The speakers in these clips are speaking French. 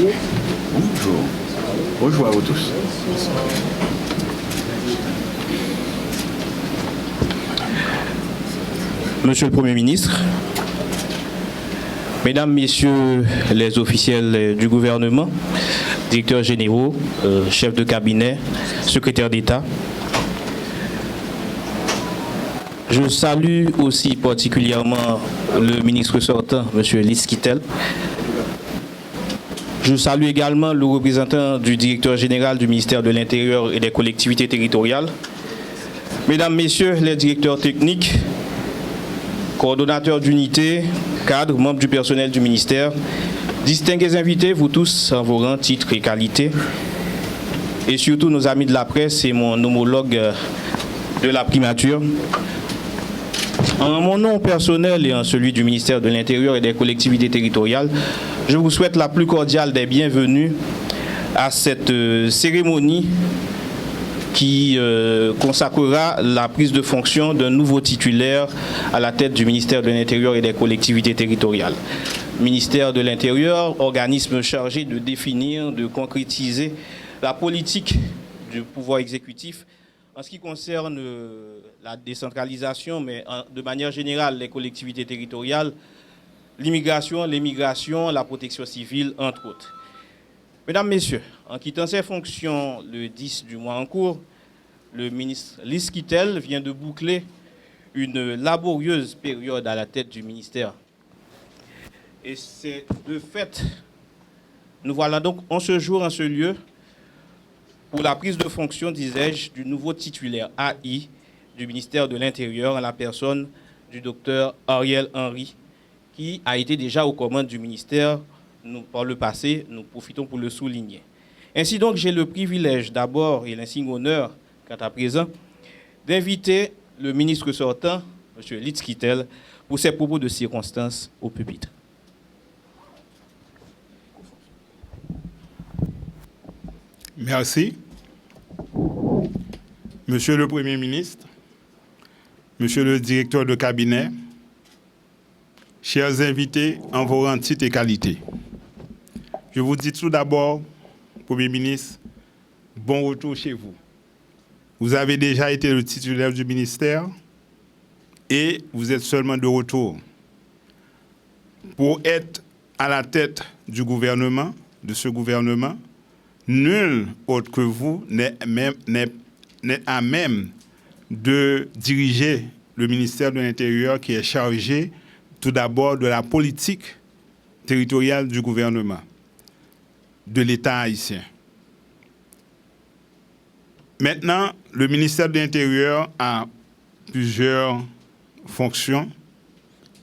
Bonjour. Bonjour à vous tous. Monsieur le Premier ministre, Mesdames, Messieurs les officiels du gouvernement, directeurs généraux, chefs de cabinet, secrétaires d'État, je salue aussi particulièrement le ministre sortant, M. Lys Kittel. Je salue également le représentant du directeur général du ministère de l'Intérieur et des collectivités territoriales. Mesdames, Messieurs les directeurs techniques, coordonnateurs d'unité, cadres, membres du personnel du ministère, distingués invités, vous tous en vos rangs, titres et qualités, et surtout nos amis de la presse et mon homologue de la primature. En mon nom personnel et en celui du ministère de l'Intérieur et des collectivités territoriales, je vous souhaite la plus cordiale des bienvenues à cette cérémonie qui consacrera la prise de fonction d'un nouveau titulaire à la tête du ministère de l'Intérieur et des collectivités territoriales. Ministère de l'Intérieur, organisme chargé de définir, de concrétiser la politique du pouvoir exécutif en ce qui concerne la décentralisation, mais de manière générale, les collectivités territoriales, l'immigration, l'émigration, la protection civile, entre autres. Mesdames, Messieurs, en quittant ses fonctions le 10 du mois en cours, le ministre Lys Kittel vient de boucler une laborieuse période à la tête du ministère. Et c'est de fait, nous voilà donc en ce jour, en ce lieu, pour la prise de fonction, disais-je, du nouveau titulaire AI du ministère de l'Intérieur en la personne du docteur Ariel Henry, qui a été déjà aux commandes du ministère par le passé, nous profitons pour le souligner. Ainsi donc, j'ai le privilège d'abord et l'insigne honneur, quant à présent, d'inviter le ministre sortant, M. Lys Kittel, pour ses propos de circonstance au pupitre. Merci. Monsieur le Premier ministre, Monsieur le directeur de cabinet, chers invités en vos rangs, titres et qualités, je vous dis tout d'abord, Premier ministre, bon retour chez vous. Vous avez déjà été le titulaire du ministère et vous êtes seulement de retour. Pour être à la tête du gouvernement, de ce gouvernement, nul autre que vous n'est à même de diriger le ministère de l'Intérieur qui est chargé tout d'abord de la politique territoriale du gouvernement, de l'État haïtien. Maintenant, le ministère de l'Intérieur a plusieurs fonctions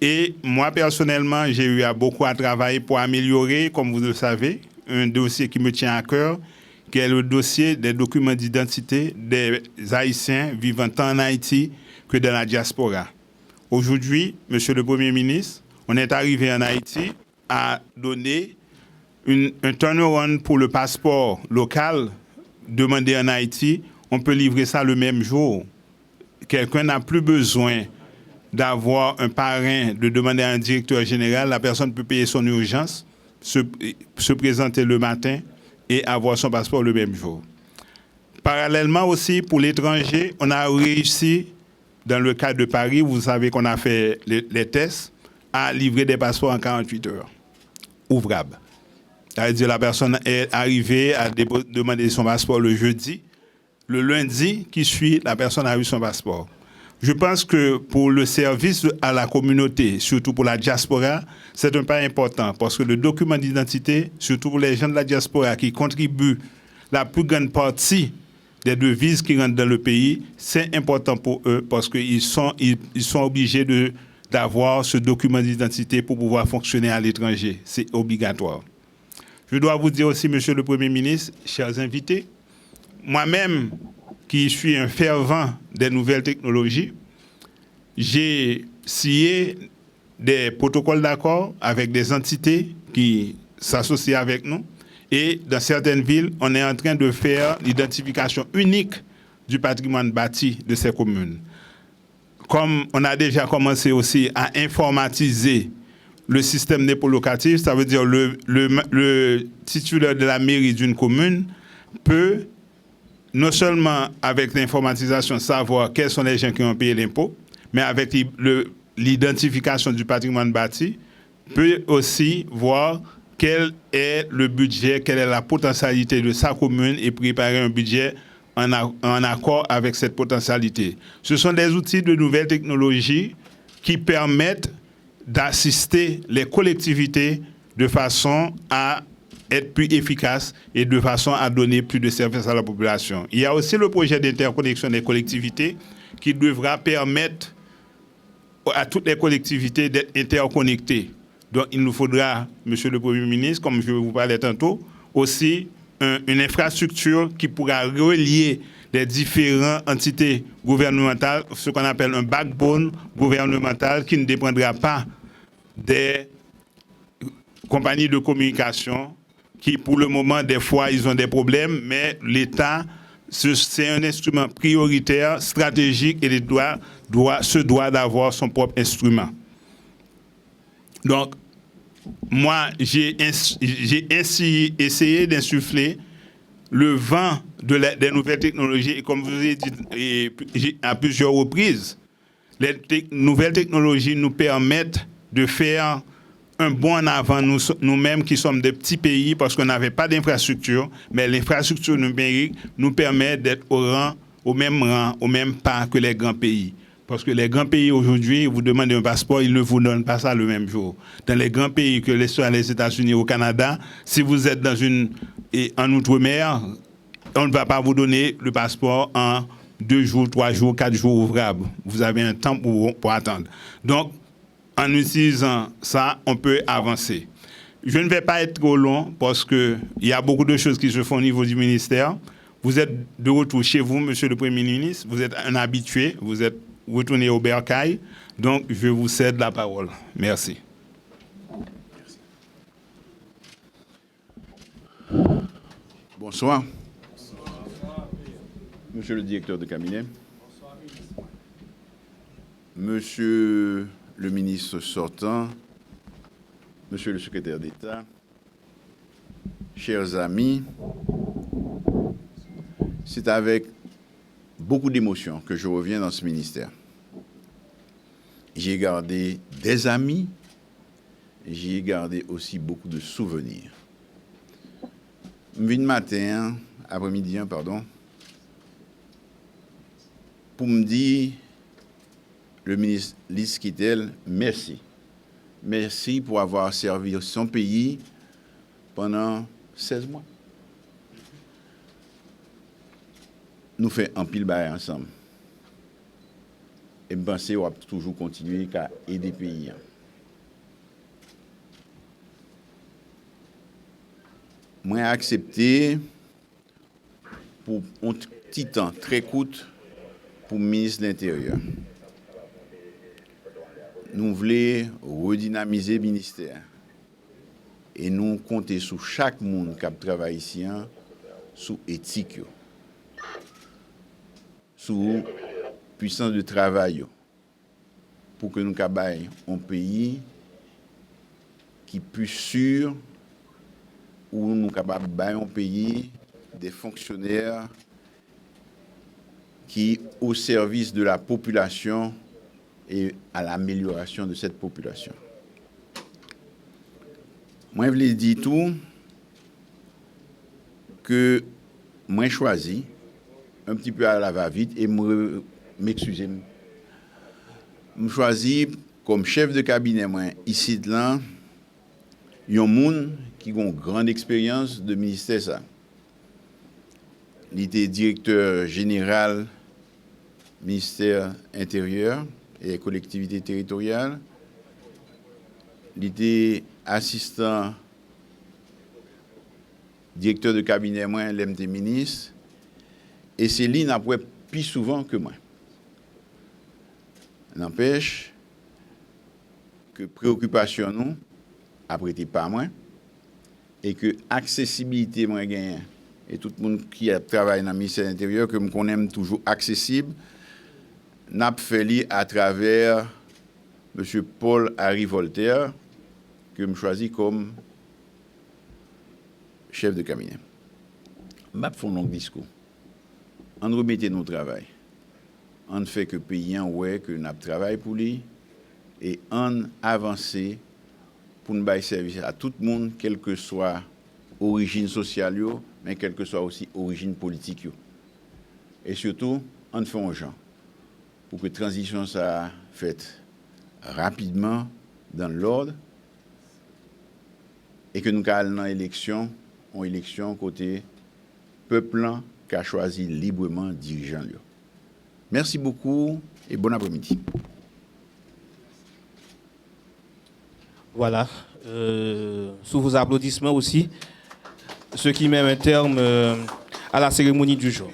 et moi personnellement, j'ai eu beaucoup à travailler pour améliorer, comme vous le savez, un dossier qui me tient à cœur, qui est le dossier des documents d'identité des Haïtiens vivant tant en Haïti que dans la diaspora. Aujourd'hui, Monsieur le Premier ministre, on est arrivé en Haïti à donner un turnaround pour le passeport local demandé en Haïti. On peut livrer ça le même jour. Quelqu'un n'a plus besoin d'avoir un parrain, de demander à un directeur général. La personne peut payer son urgence, se présenter le matin et avoir son passeport le même jour. Parallèlement aussi, pour l'étranger, on a réussi, dans le cas de Paris, vous savez qu'on a fait les tests, à livrer des passeports en 48 heures, ouvrables. C'est-à-dire la personne est arrivée à demander son passeport le jeudi. Le lundi qui suit, la personne a eu son passeport. Je pense que pour le service à la communauté, surtout pour la diaspora, c'est un pas important parce que le document d'identité, surtout pour les gens de la diaspora qui contribuent la plus grande partie des devises qui rentrent dans le pays, c'est important pour eux parce qu'ils sont obligés d'avoir ce document d'identité pour pouvoir fonctionner à l'étranger. C'est obligatoire. Je dois vous dire aussi, Monsieur le Premier ministre, chers invités, moi-même, qui suis un fervent des nouvelles technologies, j'ai signé des protocoles d'accord avec des entités qui s'associent avec nous. Et dans certaines villes, on est en train de faire l'identification unique du patrimoine bâti de ces communes. Comme on a déjà commencé aussi à informatiser le système dépôt locatif, ça veut dire le titulaire de la mairie d'une commune peut non seulement avec l'informatisation savoir quels sont les gens qui ont payé l'impôt, mais avec l'identification du patrimoine bâti, peut aussi voir quel est le budget, quelle est la potentialité de sa commune et préparer un budget en accord avec cette potentialité. Ce sont des outils de nouvelles technologies qui permettent d'assister les collectivités de façon à être plus efficaces et de façon à donner plus de services à la population. Il y a aussi le projet d'interconnexion des collectivités qui devra permettre à toutes les collectivités d'être interconnectées. Donc, il nous faudra, Monsieur le Premier ministre, comme je vous parlais tantôt, aussi une infrastructure qui pourra relier les différentes entités gouvernementales, ce qu'on appelle un backbone gouvernemental qui ne dépendra pas des compagnies de communication qui, pour le moment, des fois, ils ont des problèmes, mais l'État, c'est un instrument prioritaire, stratégique, et se doit d'avoir son propre instrument. Donc, moi, j'ai ainsi essayé d'insuffler le vent des nouvelles technologies. Et comme je vous ai dit à plusieurs reprises, les nouvelles technologies nous permettent de faire un bond en avant nous-mêmes qui sommes des petits pays parce qu'on n'avait pas d'infrastructure, mais l'infrastructure numérique nous permet d'être au même pas que les grands pays. Parce que les grands pays aujourd'hui, vous demandez un passeport, ils ne vous donnent pas ça le même jour. Dans les grands pays que les États-Unis ou au Canada, si vous êtes en outre-mer, on ne va pas vous donner le passeport en 2 jours, 3 jours, 4 jours ouvrables. Vous avez un temps pour attendre. Donc, en utilisant ça, on peut avancer. Je ne vais pas être trop long parce qu'il y a beaucoup de choses qui se font au niveau du ministère. Vous êtes de retour chez vous, Monsieur le Premier ministre. Vous êtes un habitué. Vous êtes retourné au bercail. Donc, je vous cède la parole. Merci. Bonsoir. Monsieur le directeur de cabinet. Monsieur le ministre sortant, Monsieur le secrétaire d'État, chers amis, c'est avec beaucoup d'émotion que je reviens dans ce ministère. J'ai gardé des amis, j'ai gardé aussi beaucoup de souvenirs. Après-midi, pour me dire, le ministre Lise Kittel, merci. Merci pour avoir servi son pays pendant 16 mois. Nous faisons un pile bail ensemble. Et je pense qu'on va toujours continuer à aider le pays. Moi, j'ai accepté pour un petit temps très court pour le ministre de l'Intérieur. Nous voulons redynamiser le ministère. Et nous comptons sur chaque monde qui travaille ici, sur l'éthique, sur la puissance de travail, pour que nous ayons un pays qui est plus sûr, où nous ayons un pays des fonctionnaires qui au service de la population et à l'amélioration de cette population. Moi, je voulais dire tout que moi, choisi un petit peu à la va-vite et m'excuser. Je choisi comme chef de cabinet, moi, ici de là, un monde qui a une grande expérience de ministère. Ça. Il était directeur général ministère intérieur et collectivités territoriales. Il était assistant directeur de cabinet, moi, l'MT ministre. Et c'est lui qui n'a pas plus souvent que moi. N'empêche que préoccupation nous, après pas moi, et que accessibilité moi gagne. Et tout le monde qui travaille dans le ministère de l'Intérieur, que je connais toujours accessible, n'a fait à travers M. Paul-Henri Voltaire, que je choisis comme chef de cabinet. Je vais faire un long discours. On remettait nos travail. On fait que payer ouais que nous travaillons pour lui et on avance pour nous bailler service à tout le monde, quelle que soit l'origine sociale, mais quelle que soit aussi l'origine politique. Et surtout, on fait un genre pour que la transition soit faite rapidement dans l'ordre et que nous allons dans l'élection, en élection côté peuple qui a choisi librement dirigeant. Merci beaucoup et bon après-midi. Voilà. Sous vos applaudissements aussi, ce qui met un terme à la cérémonie du jour.